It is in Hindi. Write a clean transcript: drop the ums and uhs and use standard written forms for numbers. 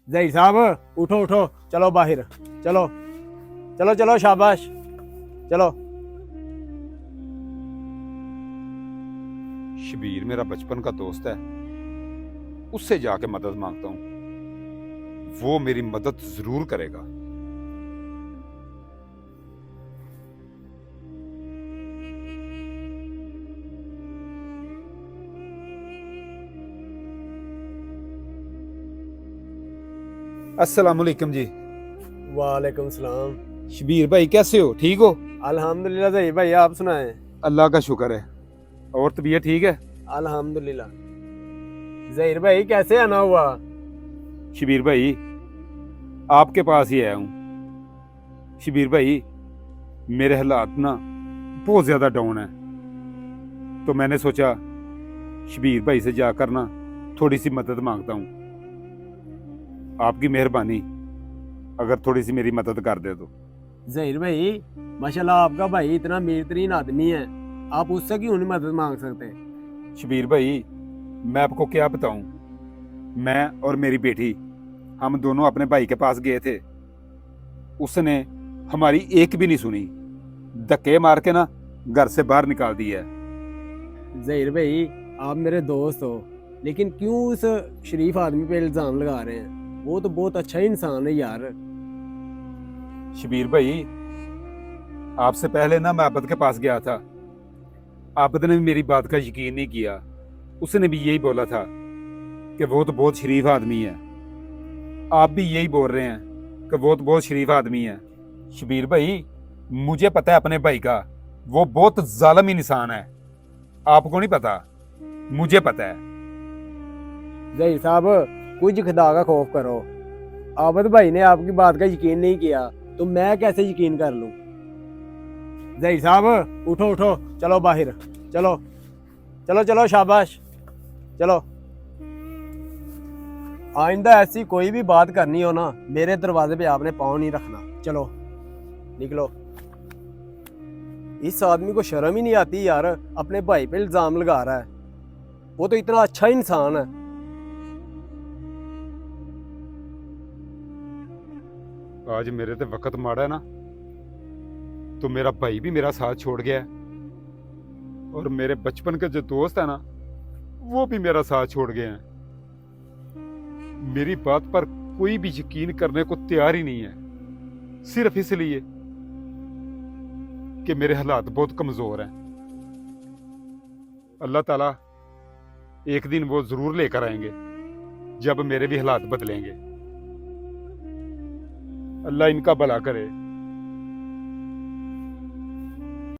जहीर साहब उठो उठो, चलो बाहर, चलो चलो चलो, शाबाश, चलो। शबीर मेरा बचपन का दोस्त है, उससे जाके मदद मांगता हूं, वो मेरी मदद जरूर करेगा। अस्सलाम वालेकुम जी। वालेकुम सलाम। शबीर भाई कैसे हो, ठीक हो? अल्हम्दुलिल्लाह जहीर भाई, आप सुनाएं? अल्लाह का शुक्र है। और तबीयत ठीक है? अल्हम्दुलिल्लाह। जहीर भाई कैसे आना हुआ? शबीर भाई आपके पास ही आया हूं। शबीर भाई मेरे हालात ना बहुत ज्यादा डाउन है, तो मैंने सोचा शबीर भाई से जाकर ना थोड़ी सी मदद मांगता हूं। आपकी मेहरबानी, अगर थोड़ी सी मेरी मदद कर दे तो। जहीर भाई माशाल्लाह आपका भाई इतना अमीर तरीन आदमी है, आप उससे क्यों नहीं मदद मांग सकते? शबीर भाई मैं आपको क्या बताऊं, मैं और मेरी बेटी हम दोनों अपने भाई के पास गए थे। उसने हमारी एक भी नहीं सुनी, धक्के मार के ना घर से बाहर निकाल दिया है। जहीर भाई आप मेरे दोस्त हो, लेकिन क्यों उस शरीफ आदमी पे इल्जाम लगा रहे हैं? वो तो बहुत अच्छा इंसान है यार। शबीर भाई आपसे पहले ना मैं आबद के पास गया था, आबद ने भी मेरी बात का यकीन नहीं किया। उसने भी यही बोला था कि वो तो बहुत शरीफ आदमी है। आप भी यही बोल रहे हैं कि वो तो बहुत शरीफ आदमी है। शबीर भाई मुझे पता है अपने भाई का, वो बहुत जालिम इंसान है। आपको नहीं पता, मुझे पता है। जहीर साहब कुछ खुदा का खौफ करो। आबद भाई ने आपकी बात का यकीन नहीं किया तो मैं कैसे यकीन कर लूं? जहीर साहब उठो उठो, चलो बाहर, चलो चलो चलो, शाबाश, चलो। आइंदा ऐसी कोई भी बात करनी हो ना, मेरे दरवाजे पे आपने पाँव नहीं रखना। चलो निकलो। इस आदमी को शर्म ही नहीं आती यार, अपने भाई पे इल्जाम लगा रहा है। वो तो इतना अच्छा इंसान है। आज मेरे ते वक्त माड़ा है ना, तो मेरा भाई भी मेरा साथ छोड़ गया है, और मेरे बचपन के जो दोस्त है ना वो भी मेरा साथ छोड़ गए हैं। मेरी बात पर कोई भी यकीन करने को तैयार ही नहीं है, सिर्फ इसलिए कि मेरे हालात बहुत कमजोर हैं। अल्लाह ताला एक दिन वो जरूर लेकर आएंगे जब मेरे भी हालात बदलेंगे। अल्लाह इनका भला करे।